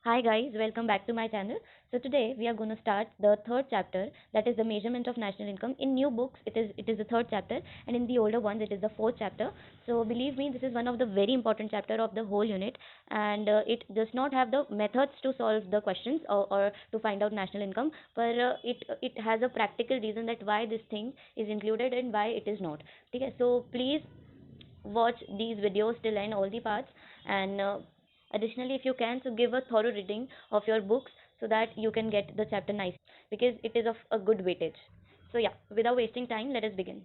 Hi guys, welcome back to my channel. So today we are going to start the third chapter, that is the measurement of national income. In new books it is the third chapter, and in the older ones it is the fourth chapter. So believe me, this is one of the very important chapter of the whole unit, and it does not have the methods to solve the questions or to find out national income, but it has a practical reason that why this thing is included and why it is not. Okay, so please watch these videos till end, all the parts, and additionally, if you can, so give a thorough reading of your books so that you can get the chapter nice, because it is of a good weightage. So yeah, without wasting time, let us begin.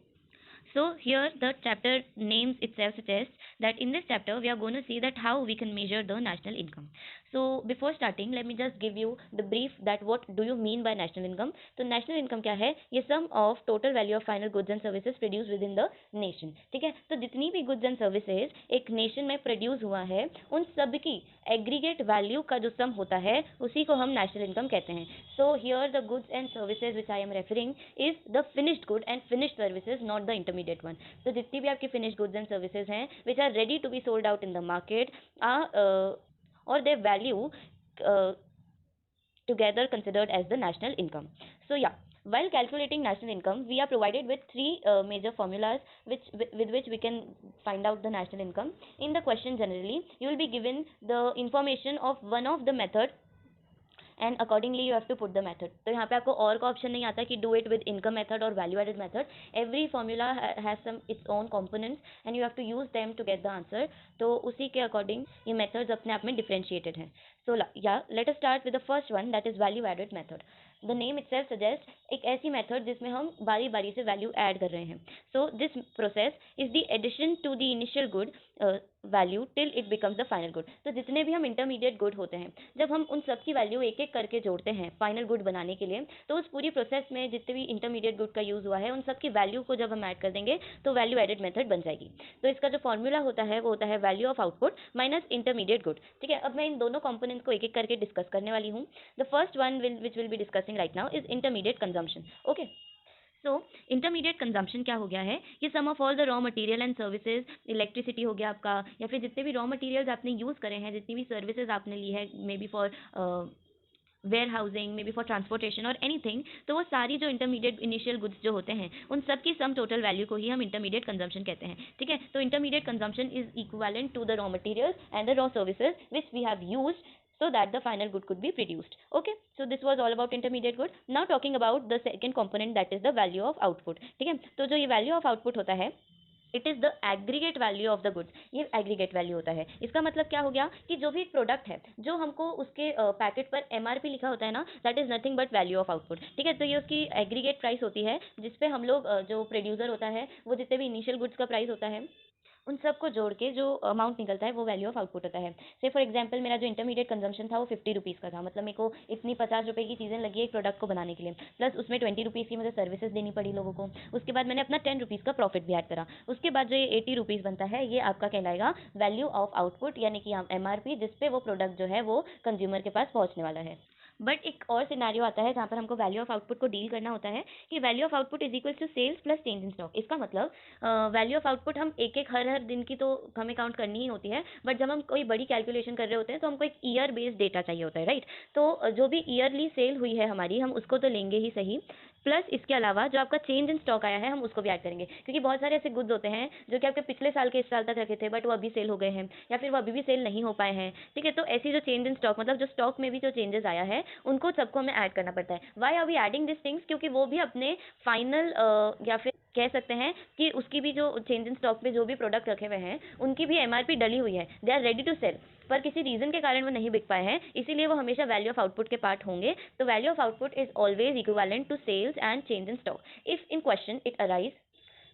So here the chapter names itself suggests that in this chapter we are going to see that how we can measure the national income. So before starting, let me just give you the brief that what do you mean by national income. तो national income क्या है? ये sum of total value of final goods and services produced within the nation. ठीक है, तो जितनी भी goods and services एक nation में produce हुआ है, उन सब की aggregate value का जो sum होता है, उसी को हम national income कहते हैं. So here the goods and services which I am referring is the finished good and finished services, not the intermediate one. तो जितनी भी आपकी finished goods and services हैं which are ready to be sold out in the market are or their value uh, together considered as the national income. So yeah, while calculating national income, we are provided with three major formulas with which we can find out the national income. In the question generally, you will be given the information of one of the method and accordingly you have to put the method. तो यहाँ पे आपको और का option नहीं आता कि do it with income method और value added method. Every formula has some its own components and you have to use them to get the answer. तो उसी के अकॉर्डिंग ये मेथड्स अपने आप में डिफरेंशिएटेड हैं. सो या let us start with the first one, that is value added method. The name itself suggest एक ऐसी मेथड जिसमें हम बारी बारी से वैल्यू ऐड कर रहे हैं. So this process is the addition to the initial good value till it becomes the final good. तो जितने भी हम इंटरमीडिएट गुड होते हैं, जब हम उन सब की वैल्यू एक एक करके जोड़ते हैं फाइनल गुड बनाने के लिए, तो उस पूरी प्रोसेस में जितने भी इंटरमीडिएट गुड का यूज़ हुआ है उन सब की वैल्यू को जब हम ऐड कर देंगे तो वैल्यू एडेड मेथड बन जाएगी. तो इसका जो फॉर्मूला होता है वो होता है value of output minus intermediate good. ठीक है, अब मैं इन दोनों कंपोनेंट्स को एक एक करके डिस्कस करने वाली हूँ. The first one which will be discussing right now is intermediate consumption. Okay, so intermediate consumption क्या हो गया है? ये sum of all the raw material and services. Electricity हो गया आपका, या फिर जितने भी रॉ मटेरियल्स आपने यूज़ करे हैं, जितनी भी सर्विसेज आपने ली है, may be for warehousing, may be for transportation और एनीथिंग, तो वो सारी जो इंटरमीडिएट इनिशियल गुड्स जो होते हैं उन सब की सम टोटल वैल्यू को ही हम इंटरमीडिएट कंजम्पशन कहते हैं. ठीक है, तो intermediate consumption is equivalent to the raw materials and the raw services which we have used so that the final good could be produced. Okay, so this was all about intermediate good. Now talking about the second component, that is the value of output. ठीक है, तो जो ये value of output होता है, it is the aggregate value of the goods. ये aggregate value होता है. इसका मतलब क्या हो गया कि जो भी एक प्रोडक्ट है, जो हमको उसके पैकेट पर एमआरपी लिखा होता है ना, that is nothing but value of output. ठीक है, तो ये उसकी एग्रीगेट प्राइस होती है जिसपे हम लोग जो प्रोड्यूसर होता है वो जितने भी इनिशियल गुड्स का प्राइस होता है उन सबको जोड़ के जो अमाउंट निकलता है वो वैल्यू ऑफ आउटपुट होता है. से फॉर एग्जांपल मेरा जो इंटरमीडिएट कंजम्पशन था वो 50 रुपीज़ का था. मतलब मेरे को इतनी 50 रुपये की चीज़ें लगी एक प्रोडक्ट को बनाने के लिए, प्लस उसमें 20 रुपीज़ की मुझे सर्विसेज देनी पड़ी लोगों को. उसके बाद मैंने अपना 10 रुपीज़ का प्रॉफिट भी ऐड करा. उसके बाद जो ये 80 रुपीज़ बनता है ये आपका कहलाएगा वैल्यू ऑफ आउटपुट, यानी कि एमआरपी जिसपे वो प्रोडक्ट जो है वो कंज्यूमर के पास पहुँचने वाला है. बट एक और सिनारियो आता है जहाँ पर हमको वैल्यू ऑफ आउटपुट को डील करना होता है कि value of output is equal to sales plus change in stock. इसका मतलब वैल्यू ऑफ आउटपुट हम एक एक हर हर दिन की तो हमें काउंट करनी ही होती है, बट जब हम कोई बड़ी कैलकुलेशन कर रहे होते हैं तो हमको एक ईयर बेस्ड डेटा चाहिए होता है, राइट. तो जो भी ईयरली सेल हुई है हमारी, हम उसको तो लेंगे ही सही, प्लस इसके अलावा जो आपका चेंज इन स्टॉक आया है हम उसको भी ऐड करेंगे, क्योंकि बहुत सारे ऐसे गुड्स होते हैं जो कि आपके पिछले साल के इस साल तक रखे थे बट वो अभी सेल हो गए हैं, या फिर वो अभी भी सेल नहीं हो पाए हैं. ठीक है, तो ऐसी जो चेंज इन स्टॉक, मतलब जो स्टॉक में भी जो चेंजेस आया है उनको सबको हमें ऐड करना पड़ता है. Why are we adding this things? क्योंकि वो भी अपने फाइनल या फिर कह सकते हैं कि उसकी भी जो चेंज इन स्टॉक पे जो भी प्रोडक्ट रखे हुए हैं उनकी भी एमआरपी डली हुई है, they are ready to sell, पर किसी रीजन के कारण वो नहीं बिक पाए हैं, इसीलिए वो हमेशा वैल्यू ऑफ आउटपुट के पार्ट होंगे. तो value of output is always equivalent to sales and change in stock. If in question it arise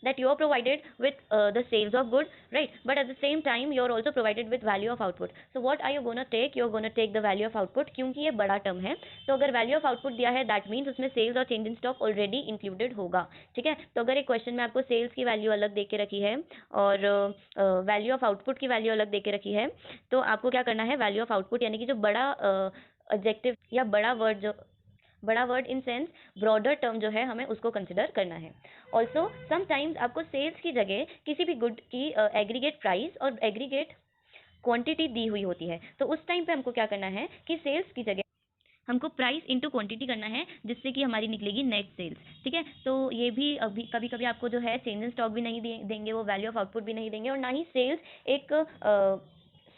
that you are provided with the sales of good, right, but at the same time you are also provided with value of output. So what are you going to take? You are going to take the value of output, क्योंकि ये बड़ा term है. तो अगर value of output दिया है that means उसमें sales और change in stock already included होगा. ठीक है, तो अगर एक क्वेश्चन में आपको सेल्स की वैल्यू अलग दे के रखी है और वैल्यू ऑफ आउटपुट की वैल्यू अलग दे के रखी है, तो आपको क्या करना है, वैल्यू ऑफ आउटपुट यानी कि जो बड़ा ऑब्जेक्टिव या बड़ा word in sense broader term जो है हमें उसको कंसिडर करना है. ऑल्सो समटाइम्स आपको सेल्स की जगह किसी भी गुड की एग्रीगेट प्राइस और एग्रीगेट क्वांटिटी दी हुई होती है, तो उस टाइम पे हमको क्या करना है कि सेल्स की जगह हमको प्राइस इंटू क्वांटिटी करना है, जिससे कि हमारी निकलेगी नेट सेल्स। ठीक है, तो ये भी अभी कभी कभी आपको जो है चेंज इन स्टॉक भी नहीं देंगे, वो वैल्यू ऑफ आउटपुट भी नहीं देंगे, और ना ही सेल्स एक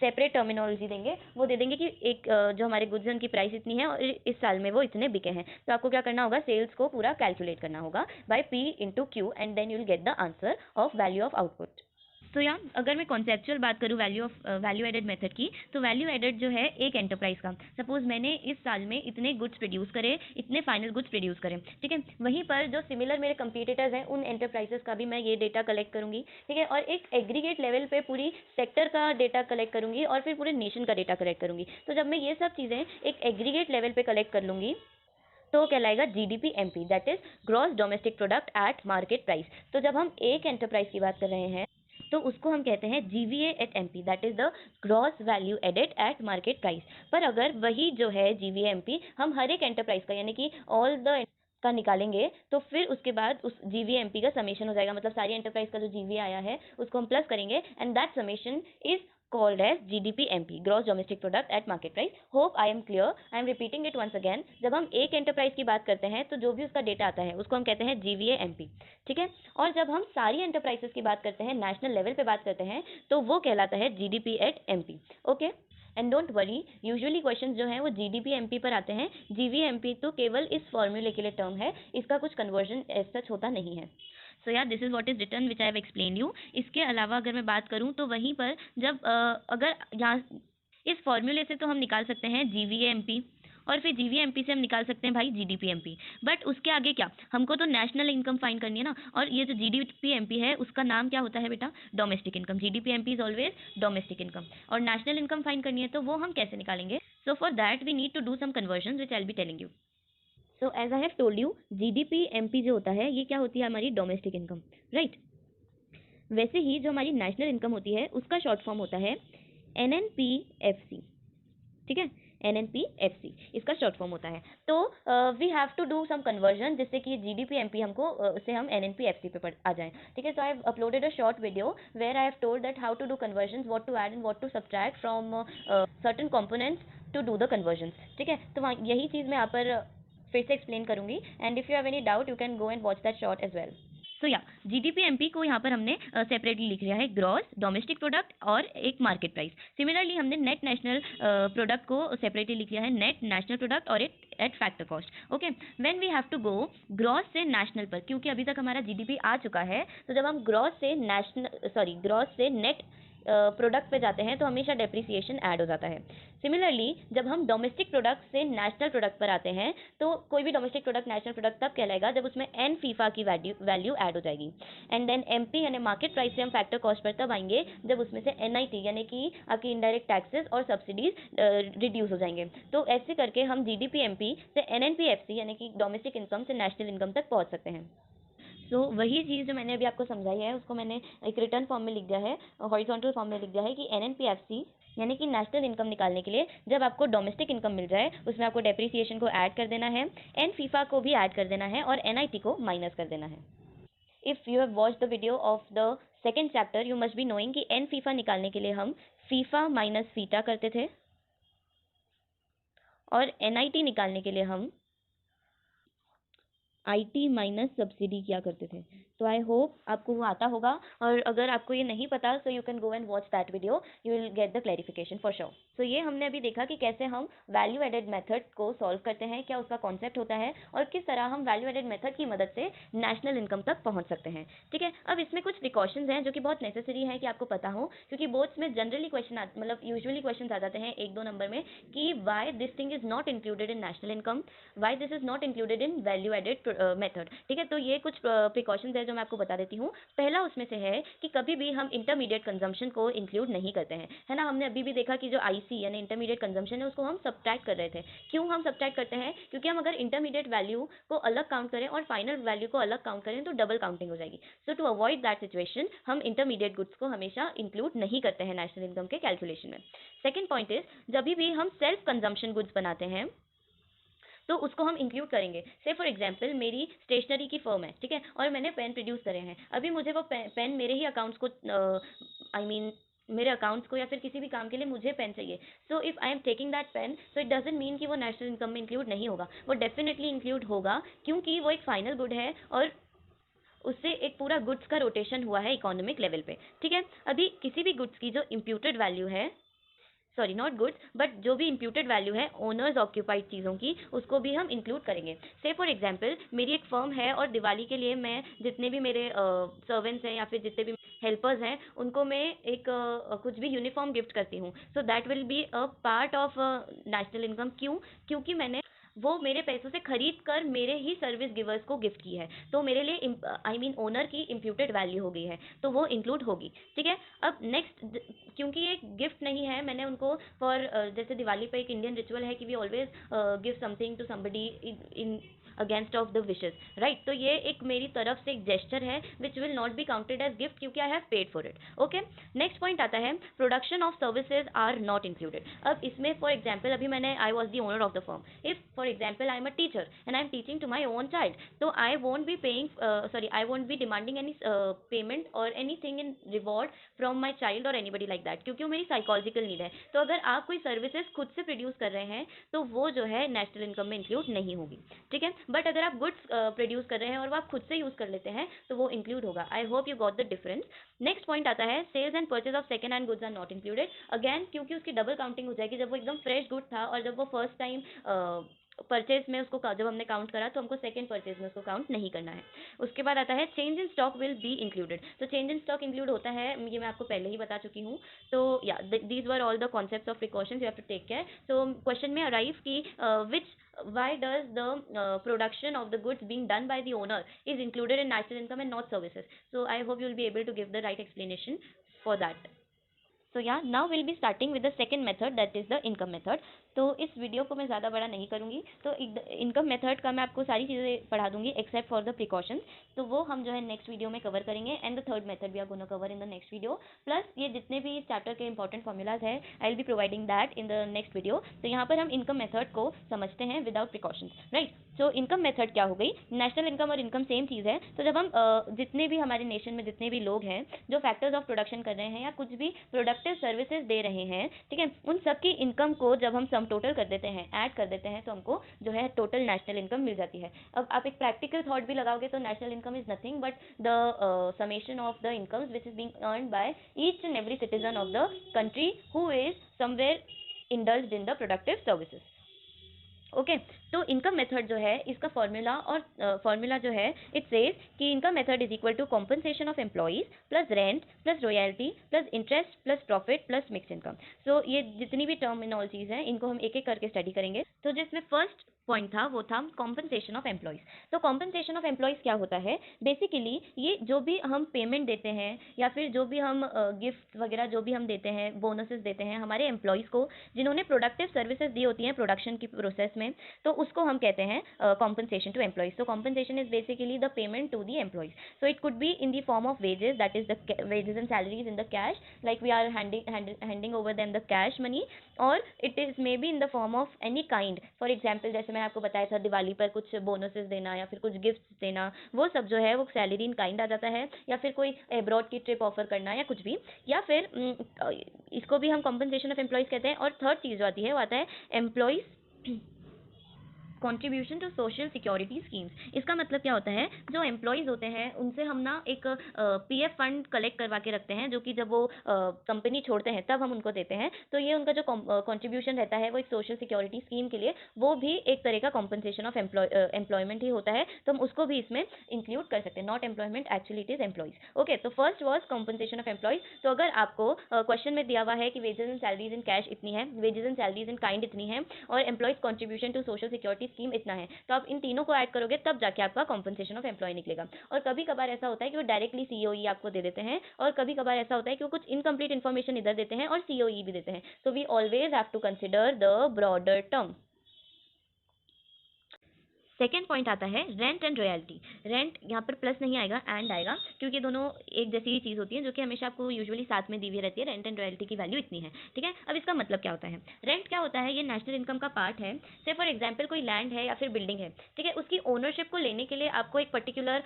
सेपरेट टर्मिनोलॉजी देंगे, वो दे देंगे कि एक जो हमारे गुड्स हैं उनकी प्राइस इतनी है और इस साल में वो इतने बिके हैं। तो आपको क्या करना होगा, सेल्स को पूरा कैलकुलेट करना होगा by P into Q, and then you will get the answer of value of output. तो या अगर मैं कॉन्सेप्चुअल बात करूँ वैल्यू एडेड मेथड की, तो वैल्यू एडेड जो है एक एंटरप्राइज का, सपोज मैंने इस साल में इतने गुड्स प्रोड्यूस करे, इतने फाइनल गुड्स प्रोड्यूस करें, ठीक है, वहीं पर जो सिमिलर मेरे कंपीटिटर्स हैं उन एंटरप्राइजेस का भी मैं ये डेटा कलेक्ट करूंगी, ठीक है, और एक एग्रीगेट लेवल पे पूरी सेक्टर का डेटा कलेक्ट करूंगी और फिर पूरे नेशन का डेटा कलेक्ट करूंगी। तो जब मैं ये सब चीज़ें एक एग्रीगेट लेवल पे कलेक्ट कर लूंगी तो कहलाएगा GDP-MP, that is gross domestic product at market price. तो जब हम एक एंटरप्राइज की बात कर रहे हैं तो उसको हम कहते हैं GVA at MP, that is the gross value added at market price. पर अगर वही जो है GVA-MP हम हर एक एंटरप्राइज का यानी कि ऑल द का निकालेंगे तो फिर उसके बाद उस GVA-MP का समेशन हो जाएगा, मतलब सारी एंटरप्राइज का जो GVA आया है उसको हम प्लस करेंगे, and that summation is called as GDP-MP, Gross Domestic Product at Market Price. Hope I am clear. I am repeating it once again. जब हम एक एंटरप्राइज की बात करते हैं तो जो भी उसका डेटा आता है उसको हम कहते हैं GVA-MP, ठीक है, और जब हम सारी एंटरप्राइजेस की बात करते हैं, नेशनल लेवल पे बात करते हैं, तो वो कहलाता है GDP-MP। Okay, and don't worry, usually question जो हैं वो GDP-MP पर आते हैं। GVA-MP तो केवल इस फॉर्मूले के लिए टर्म है, इसका कुछ कन्वर्जन एज सच होता नहीं है। सो यार this is what is return which I have explain you. इसके अलावा अगर मैं बात करूँ तो वहीं पर जब अगर यहाँ इस फॉर्मूले से तो हम निकाल सकते हैं GVA-MP, और फिर GVA-MP से हम निकाल सकते हैं भाई GDP-MP, बट उसके आगे क्या, हमको तो नेशनल इनकम फाइंड करनी है ना, और ये जो GDP-MP है उसका नाम क्या होता है बेटा, domestic income. GDP-MP is always domestic income, और नेशनल इनकम फाइंड करनी है तो वो हम कैसे निकालेंगे। So for that we need to do some conversion which I will be telling you. So as I have told you, GDP-MP जो होता है ये क्या होती है, हमारी डोमेस्टिक इनकम, राइट। वैसे ही जो हमारी नेशनल इनकम होती है उसका शॉर्ट फॉर्म होता है NNPFC, ठीक है, NNPFC इसका शॉर्ट फॉर्म होता है। तो we have to do some conversion जिससे कि GDP-MP हमको से हम NNPFC पे आ जाएं, ठीक है। So I have uploaded a short video where I have told that how to do conversion, what to add and what to subtract from certain components to do the conversion, ठीक है। तो यही चीज़ मैं यहाँ पर फिर से एक्सप्लेन करूंगी, and if you have any doubt you can go and watch that short as well. तो या GDP-MP को यहाँ पर हमने सेपरेटली लिख लिया है, ग्रॉस डोमेस्टिक प्रोडक्ट और एक मार्केट प्राइस। सिमिलरली हमने नेट नेशनल प्रोडक्ट को सेपरेटली लिख लिया है, नेट नेशनल प्रोडक्ट और at factor cost. Okay, when we have to go gross से नेशनल पर, क्योंकि अभी तक हमारा GDP आ चुका है, तो जब हम ग्रॉस से नेट प्रोडक्ट पे जाते हैं तो हमेशा डेप्रिसिएशन ऐड हो जाता है। सिमिलरली जब हम डोमेस्टिक प्रोडक्ट से नेशनल प्रोडक्ट पर आते हैं तो कोई भी डोमेस्टिक प्रोडक्ट नेशनल प्रोडक्ट तब कहलाएगा जब उसमें एन फीफा की वैल्यू ऐड हो जाएगी, एंड देन MP यानी मार्केट प्राइस से हम फैक्टर कॉस्ट पर तब आएंगे जब उसमें से NIT यानी कि आपकी इनडायरेक्ट टैक्सेस और सब्सिडीज रिड्यूस हो जाएंगे। तो ऐसे करके हम GDP-MP से NNPFC यानी कि डोमेस्टिक इनकम से नेशनल इनकम तक पहुंच सकते हैं। सो वही चीज़ जो मैंने अभी आपको समझाई है उसको मैंने एक रिटर्न फॉर्म में लिख दिया है, हॉरिजॉन्टल फॉर्म में लिख दिया है कि NNPFC यानी कि नेशनल इनकम निकालने के लिए जब आपको डोमेस्टिक इनकम मिल जाए उसमें आपको डेप्रिसिएशन को ऐड कर देना है, एन फीफा को भी ऐड कर देना है और NIT को माइनस कर देना है। If you have watch the video of the second chapter you must be knowing कि एन फीफा निकालने के लिए हम फीफा माइनस फीटा करते थे, और NIT निकालने के लिए हम IT माइनस सब्सिडी किया करते थे। तो आई होप आपको वो आता होगा, और अगर आपको ये नहीं पता so you can go and watch that video, you will get the clarification for sure. So ये हमने अभी देखा कि कैसे हम वैल्यू एडेड मेथड को सॉल्व करते हैं, क्या उसका कॉन्सेप्ट होता है, और किस तरह हम वैल्यू एडेड मेथड की मदद से नेशनल इनकम तक पहुंच सकते हैं, ठीक है। अब इसमें कुछ प्रिकॉशंस हैं जो कि बहुत नेसेसरी है कि आपको पता हो, क्योंकि बोर्ड्स में जनरली क्वेश्चन मतलब यूजुअली क्वेश्चन आ जाते हैं 1-2 नंबर में कि why this thing is not included in national income, why this is not included in value added method, ठीक है। तो ये कुछ प्रिकॉशंस है जो मैं आपको बता देती हूँ। पहला उसमें से है कि कभी भी हम इंटरमीडिएट कंजम्पशन को इंक्लूड नहीं करते हैं, है ना। हमने अभी भी देखा कि जो IC यानी इंटरमीडिएट कंजम्पशन है उसको हम सब्ट्रैक्ट कर रहे थे। क्यों हम सब्ट्रैक्ट करते हैं, क्योंकि हम अगर इंटरमीडिएट वैल्यू को अलग काउंट करें और फाइनल वैल्यू को अलग काउंट करें तो डबल काउंटिंग हो जाएगी। सो टू अवॉइड दैट सिचुएशन हम इंटरमीडिएट गुड्स को हमेशा इंक्लूड नहीं करते हैं नेशनल इनकम के कैलकुलेशन में। सेकेंड पॉइंट इज, जब भी हम सेल्फ कंजम्पशन गुड्स बनाते हैं तो उसको हम इंक्लूड करेंगे। से फॉर एग्जांपल मेरी स्टेशनरी की फर्म है, ठीक है, और मैंने पेन प्रोड्यूस करे हैं, अभी मुझे वो पेन मेरे ही अकाउंट्स को मेरे अकाउंट्स को या फिर किसी भी काम के लिए मुझे पेन चाहिए, so if I am taking that pain, so it doesn't mean कि वो नेशनल इनकम में इंक्लूड नहीं होगा, वो डेफिनेटली इंक्लूड होगा, क्योंकि वो एक फाइनल गुड है और उससे एक पूरा गुड्स का रोटेशन हुआ है इकोनॉमिक लेवल पे। ठीक है, अभी किसी भी गुड्स की जो इम्प्यूटेड वैल्यू है, सॉरी नॉट गुड्स बट जो भी इम्प्यूटेड वैल्यू है ओनर्स ऑक्यूपाइड चीज़ों की, उसको भी हम इंक्लूड करेंगे। से फॉर एग्जांपल मेरी एक फर्म है और दिवाली के लिए मैं जितने भी मेरे सर्वेंट्स हैं या फिर जितने भी हेल्पर्स हैं उनको मैं एक कुछ भी यूनिफॉर्म गिफ्ट करती हूँ, so that will be a part of national income. क्यों? क्योंकि मैंने वो मेरे पैसों से खरीद कर मेरे ही सर्विस गिवर्स को गिफ्ट की है, तो मेरे लिए आई मीन ओनर की इम्प्यूटेड वैल्यू हो गई है, तो वो इंक्लूड होगी। ठीक है, अब नेक्स्ट, क्योंकि ये गिफ्ट नहीं है, मैंने उनको फॉर जैसे दिवाली पे एक इंडियन रिचुअल है कि we always give something to somebody in against of the wishes, right, तो ये एक मेरी तरफ से एक जेस्चर है which will not be counted as gift क्योंकि I have paid for it. Okay, next point आता है production of services are not included. अब इसमें फॉर एग्जाम्पल अभी मैंने I was the owner of the firm, if for example I am a teacher and I am teaching to my own child, तो I won't be paying sorry I won't be demanding any payment और any thing in reward from my child और anybody like that, क्योंकि वो मेरी psychological need है। तो अगर आप कोई सर्विसेज खुद से प्रोड्यूस कर रहे हैं तो वो जो है नेशनल इनकम में इंक्लूड नहीं होगी। ठीक है, बट अगर आप गुड्स प्रोड्यूस कर रहे हैं और वो आप खुद से यूज़ कर लेते हैं तो वो इंक्लूड होगा। I hope you got the difference. Next point आता है sales and purchase of second hand goods are not included, again क्योंकि उसकी डबल काउंटिंग हो जाएगी। जब वो एकदम फ्रेश गुड था और जब वो फर्स्ट टाइम परचेज में उसको जब हमने काउंट करा तो हमको सेकंड परचेज में उसको काउंट नहीं करना है। उसके बाद आता है change in stock will be included, तो चेंज इन स्टॉक इंक्लूड होता है, ये मैं आपको पहले ही बता चुकी हूँ। तो या these were all the concepts of precautions you have to take care. So question में अराइव की which why does the production of the goods being done by the owner is included in national income and not services? So I hope you will be able to give the right explanation for that. So yeah, now we'll be starting with the second method, that is the income method. तो इस video को मैं ज़्यादा बड़ा नहीं करूँगी, तो income method का मैं आपको सारी चीज़ें पढ़ा दूँगी एक्सेप्ट फॉर द प्रिकॉशंस, तो वो हम जो है नेक्स्ट वीडियो में कवर करेंगे। And the third method we are gonna cover in the next video, plus ये जितने भी इस चैप्टर के इंपॉर्टेंट फॉर्मूलाज है I will be providing that in the next video. तो यहाँ पर हम इनकम मेथड को समझते हैं without precautions, right. So income method क्या हो गई, नेशनल इनकम और इनकम सेम चीज़ है। तो जब हम जितने भी हमारे नेशन में जितने भी लोग हैं जो फैक्टर्स ऑफ प्रोडक्शन कर रहे हैं या कुछ भी प्रोडक्टिव सर्विसेज दे रहे हैं, ठीक है, उन सब की इनकम को जब हम सम टोटल कर देते हैं, ऐड कर देते हैं, तो हमको जो है टोटल नेशनल इनकम मिल जाती है। अब आप एक प्रैक्टिकल थॉट भी लगाओगे तो national income is nothing but the summation of the incomes which is being earned by each and every citizen of the country who is somewhere indulged in the productive services. Okay, तो income method जो है इसका formula और formula जो है it says कि income method is equal to compensation of employees plus rent plus royalty plus interest plus profit plus mix income. So ये जितनी भी टर्मिनोलॉजीज हैं इनको हम एक एक करके स्टडी करेंगे। तो जिसमें फर्स्ट पॉइंट था वो था कॉम्पनसेशन ऑफ एम्प्लॉइज। तो कॉम्पनसेशन ऑफ एम्प्लॉइज क्या होता है, बेसिकली ये जो भी हम पेमेंट देते हैं या फिर जो भी हम गिफ्ट वगैरह जो भी हम देते हैं, बोनसेस देते हैं हमारे एम्प्लॉइज़ को जिन्होंने प्रोडक्टिव सर्विसेज दी होती हैं प्रोडक्शन की प्रोसेस में, तो उसको हम कहते हैं कॉम्पनसेशन टू एम्प्लॉइज। तो compensation is basically the payment to the employees. So it could be in the form of wages, that is the wages and salaries in the cash, like we are handing over them the cash money, और it is may be in the form of any kind. For example जैसे मैंने आपको बताया था दिवाली पर कुछ bonuses देना या फिर कुछ गिफ्ट्स देना, वो सब जो है वो सैलरी इन काइंड आ जाता है, या फिर कोई अब्रॉड की ट्रिप ऑफर करना या कुछ भी, या फिर इसको भी हम कॉम्पनसेशन ऑफ एम्प्लॉइज कहते हैं। और थर्ड चीज़ जो आती है वो आता है employees contribution to social security schemes. इसका मतलब क्या होता है, जो एम्प्लॉयज़ होते हैं उनसे हम ना एक पीएफ फंड कलेक्ट करवा के रखते हैं, जो कि जब वो कंपनी छोड़ते हैं तब हम उनको देते हैं। तो ये उनका जो कॉन्ट्रीब्यूशन रहता है वो एक सोशल सिक्योरिटी स्कीम के लिए, वो भी एक तरह का कॉम्पनसेशन ऑफ एम्प्लॉयमेंट ही होता है। तो हम उसको भी इसमें इंक्लूड कर सकते हैं, not employment, actually it is employees. Okay, तो first was compensation of employees. तो अगर आपको क्वेश्चन में दिया हुआ है कि wages and salaries in cash इतनी है, wages and salaries in kind इतनी है, और employees contribution to social security scheme इतना है, तो आप इन तीनों को ऐड करोगे तब जाके आपका कॉम्पनसेशन ऑफ एम्प्लॉय निकलेगा। और कभी कभार ऐसा होता है कि वो डायरेक्टली सीओई आपको दे देते हैं, और कभी कभार ऐसा होता है कि वो कुछ इनकम्प्लीट इन्फॉर्मेशन इधर देते हैं और सीओई भी देते हैं। So we always have to consider the broader term. Second point आता है रेंट एंड रॉयल्टी। रेंट यहाँ पर प्लस नहीं आएगा, एंड आएगा, क्योंकि दोनों एक जैसी ही चीज़ होती है जो कि हमेशा आपको यूजुअली साथ में दी हुई रहती है। रेंट एंड रॉयल्टी की वैल्यू इतनी है, ठीक है। अब इसका मतलब क्या होता है? रेंट क्या होता है? ये नेशनल इनकम का पार्ट है। से फॉर एग्जाम्पल कोई लैंड है या फिर बिल्डिंग है, ठीक है, उसकी ओनरशिप को लेने के लिए आपको एक पर्टिकुलर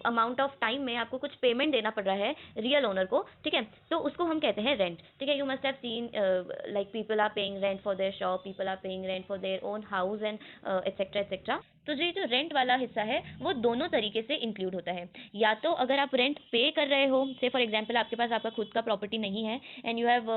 अमाउंट ऑफ टाइम में आपको कुछ पेमेंट देना पड़ रहा है रियल ओनर को, ठीक है, तो उसको हम कहते हैं रेंट, ठीक है। You must have seen like people are paying rent for their shop, people are paying rent for their own house and etcetera etcetera. तो ये जो रेंट वाला हिस्सा है वो दोनों तरीके से इंक्लूड होता है। या तो अगर आप रेंट पे कर रहे हो, से फॉर एग्जांपल आपके पास आपका खुद का प्रॉपर्टी नहीं है and you have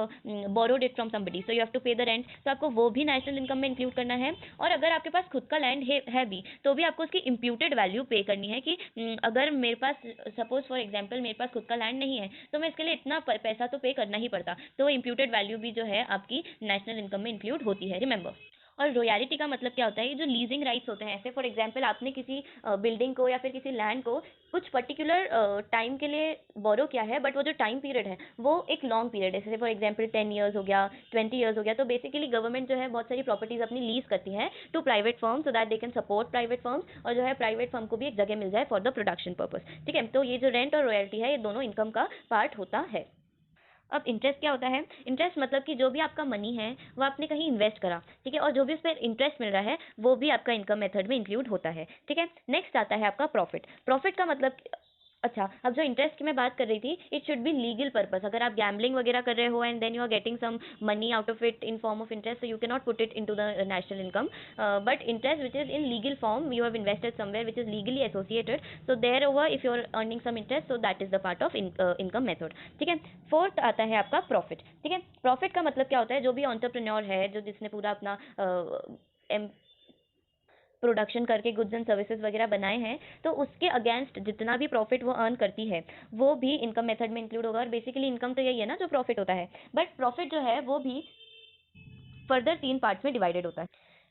borrowed it from somebody, so you have to pay the rent, तो आपको वो भी नेशनल इनकम में इंक्लूड करना है। और अगर आपके पास खुद का लैंड है भी, तो भी आपको उसकी इम्प्यूटेड वैल्यू पे करनी है कि अगर मेरे पास सपोज फॉर एग्जाम्पल मेरे पास खुद का लैंड नहीं है तो मैं इसके लिए इतना पैसा तो पे करना ही पड़ता, तो इम्प्यूटेड वैल्यू भी जो है आपकी नेशनल इनकम में इंक्लूड होती है, रिमेंबर। और रॉयल्टी का मतलब क्या होता है? ये जो लीजिंग राइट्स होते हैं, ऐसे फॉर एग्जांपल आपने किसी बिल्डिंग को या फिर किसी लैंड को कुछ पर्टिकुलर टाइम के लिए बोरो किया है, बट वो जो टाइम पीरियड है वो एक लॉन्ग पीरियड है, जैसे फॉर एग्जांपल 10 ईयर्स हो गया, 20 ईयर्स हो गया। तो बेसिकली गवर्नमेंट जो है बहुत सारी प्रॉपर्टीज अपनी लीज करती है to private firm, so that they can support private firms, और जो है प्राइवेट फर्म को भी एक जगह मिल जाए फॉर द प्रोडक्शन पर्पज, ठीक है। तो ये जो रेंट और रॉयल्टी है ये दोनों इनकम का पार्ट होता है। अब इंटरेस्ट क्या होता है? इंटरेस्ट मतलब कि जो भी आपका मनी है वो आपने कहीं इन्वेस्ट करा, ठीक है, और जो भी उस पर इंटरेस्ट मिल रहा है वो भी आपका इनकम मेथड में इंक्लूड होता है, ठीक है। नेक्स्ट आता है आपका प्रॉफिट। प्रॉफिट का मतलब, अच्छा, अब जो इंटरेस्ट की मैं बात कर रही थी, it should be legal purpose. अगर आप गैम्बलिंग वगैरह कर रहे हो and then you are getting some money out of it in form of interest, so you can not put it into the national income, but interest which is in legal form, you have invested somewhere which is legally associated, so there over if you are earning some interest, so that is the part of income method, ठीक है। Fourth आता है आपका profit, ठीक है। Profit का मतलब क्या होता है? जो भी एंटरप्रेन्योर है, जो जिसने पूरा अपना प्रोडक्शन करके गुड्स एंड सर्विसेज वगैरह बनाए हैं, तो उसके अगेंस्ट जितना भी प्रॉफिट वो अर्न करती है वो भी इनकम मेथड में इंक्लूड होगा। और बेसिकली इनकम तो यही है ना जो प्रॉफिट होता है, बट प्रॉफिट जो है वो भी फर्दर 3 पार्ट्स में डिवाइडेड होता है।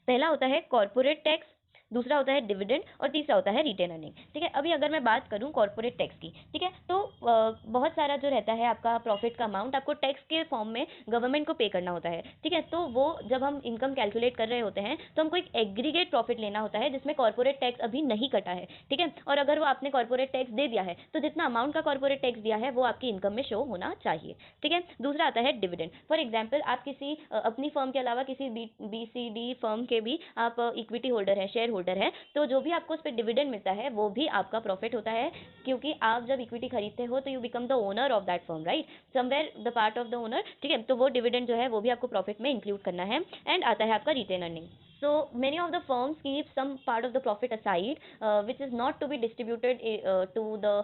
पहला होता है कॉर्पोरेट टैक्स, दूसरा होता है डिविडेंड, और तीसरा होता है रिटेन अर्निंग, ठीक है। अभी अगर मैं बात करूं कॉर्पोरेट टैक्स की, ठीक है, तो बहुत सारा जो रहता है आपका प्रॉफिट का अमाउंट आपको टैक्स के फॉर्म में गवर्नमेंट को पे करना होता है, ठीक है। तो वो जब हम इनकम कैलकुलेट कर रहे होते हैं तो हमको एक एग्रीगेट प्रॉफिट लेना होता है जिसमें कॉर्पोरेट टैक्स अभी नहीं कटा है, ठीक है। और अगर वो आपने कॉर्पोरेट टैक्स दे दिया है तो जितना अमाउंट का कॉर्पोरेट टैक्स दिया है वो आपकी इनकम में शो होना चाहिए, ठीक है। दूसरा आता है डिविडेंड। फॉर एग्जाम्पल आप किसी अपनी फर्म के अलावा किसी BCD फर्म के भी आप इक्विटी होल्डर है, शेयर होल्डर है, तो जो भी आपको उस पर डिविडेंड मिलता है वो भी आपका प्रॉफिट होता है, क्योंकि आप जब इक्विटी खरीदते हो तो you become the owner of that firm, right, somewhere the part of the owner, ठीक है। तो वो डिविडेंड जो है वो भी आपको प्रॉफिट में इंक्लूड करना है। एंड आता है आपका retained earning. So many of the firms keep some part of the profit aside, which is not to be distributed to the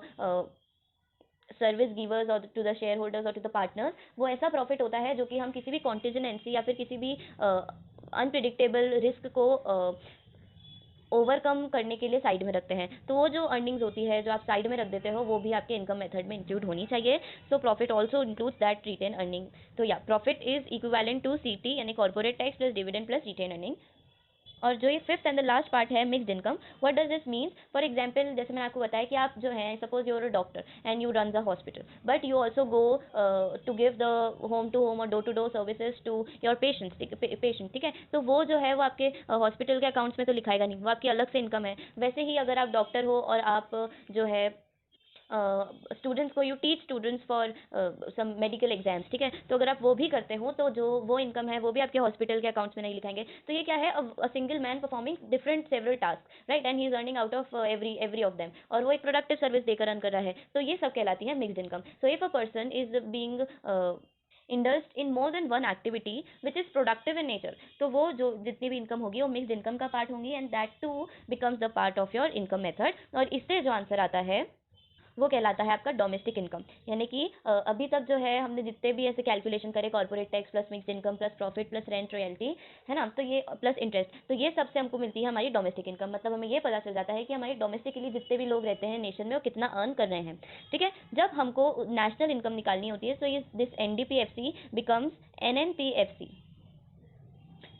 service givers और टू द शेयर होल्डर्स और to the partners. वो ऐसा profit होता है जो कि हम किसी भी कॉन्टिजेंसी या फिर किसी भी अनप्रिडिक्टेबल रिस्क को ओवरकम करने के लिए साइड में रखते हैं। तो वो जो अर्निंग्स होती है जो आप साइड में रख देते हो वो भी आपके इनकम मेथड में इंक्लूड होनी चाहिए। So profit also includes that retained earning. तो या profit is equivalent to CT यानी corporate tax plus dividend plus retained earning. और जो ये fifth and the last part है mixed income. What does this means? For example जैसे मैंने आपको बताया कि आप जो है suppose your a doctor and you run the hospital, but you also go to give the home to home और door to door services to your patient, ठीक है। तो वो जो है वो आपके हॉस्पिटल के अकाउंट्स में तो लिखाएगा नहीं, वो आपकी अलग से इनकम है। वैसे ही अगर आप डॉक्टर हो और आप जो है स्टूडेंट्स को you teach students for some medical exams, ठीक है, तो अगर आप वो भी करते हो तो जो वो इनकम है वो भी आपके हॉस्पिटल के अकाउंट्स में नहीं लिखाएंगे। तो ये क्या है? A single man performing different several task, right, and he is earning out of every of them, और वो एक प्रोडक्टिव सर्विस देकर रन कर रहा है। तो ये सब कहलाती है mixed income. So if a person is being indulged in more than one activity which is productive in nature, तो वो जो जितनी भी इनकम होगी वो मिक्स्ड इनकम का पार्ट होंगी, and that too becomes the part of your income method. और इससे जो आंसर आता है वो कहलाता है आपका डोमेस्टिक इनकम। यानी कि अभी तक जो है हमने जितने भी ऐसे कैलकुलेशन करे, corporate tax plus mixed income plus profit plus rent royalty, है ना, तो ये प्लस इंटरेस्ट, तो ये सबसे हमको मिलती है हमारी डोमेस्टिक इनकम। मतलब हमें ये पता चल जाता है कि हमारे डोमेस्टिकली जितने भी लोग रहते हैं नेशन में वो कितना अर्न कर रहे हैं, ठीक है। जब हमको नेशनल इनकम निकालनी होती है, सो ये दिस NDPFC बिकम्स NNPFC,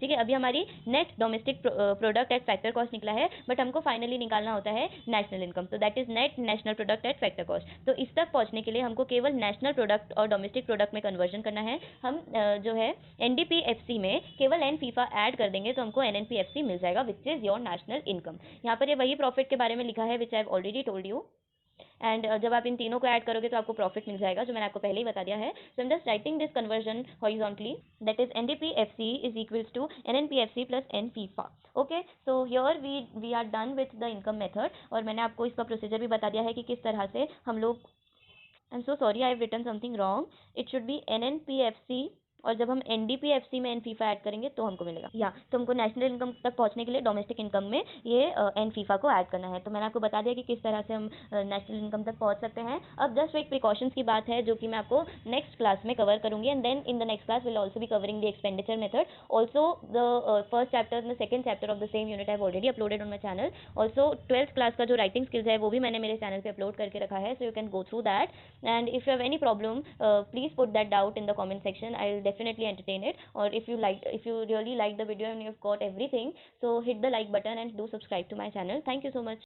ठीक है। अभी हमारी net domestic product at factor cost निकला है, बट हमको फाइनली निकालना होता है नेशनल इनकम, तो that is net national product at factor cost. तो इस तक पहुंचने के लिए हमको केवल नेशनल प्रोडक्ट और डोमेस्टिक प्रोडक्ट में कन्वर्जन करना है। हम जो है एनडीपीएफसी में केवल एन फीफा ऐड कर देंगे तो हमको एनएनपीएफसी मिल जाएगा, which is your national income. यहाँ पर ये वही प्रॉफिट के बारे में लिखा है which I have already told you. And जब आप इन तीनों को ऐड करोगे तो आपको प्रॉफिट मिल जाएगा, जो मैंने आपको पहले ही बता दिया है। So I am just writing this conversion horizontally, that is NDPFC is equals to NNPFC plus N FIFA. Okay, so here we are done with the income method, और मैंने आपको इसका प्रोसीजर भी बता दिया है कि किस तरह से हम लोग, I am so sorry I have written something wrong, it should be NNPFC, और जब हम एनडीपीएफसी में एन फीफा ऐड करेंगे तो हमको मिलेगा। या तो हमको नेशनल इनकम तक पहुंचने के लिए डोमेस्टिक इनकम में ये एन फीफा को ऐड करना है। तो मैंने आपको बता दिया कि किस तरह से हम नेशनल इनकम तक पहुंच सकते हैं। अब जस्ट एक प्रिकॉशंस की बात है जो कि मैं आपको नेक्स्ट क्लास में कवर करूंगी, and then in the next class will also be covering the expenditure method, also the first chapter and second chapter of the same unit I have already uploaded on my channel. Also 12th class का जो writing skills है वो भी मैंने मेरे channel पे upload करके रखा है, सो you can go through that. And if you have any problem please put that doubt in the comment section, I will definitely entertain it, or if you really like the video and you've got everything, so hit the like button and do subscribe to my channel. Thank you so much.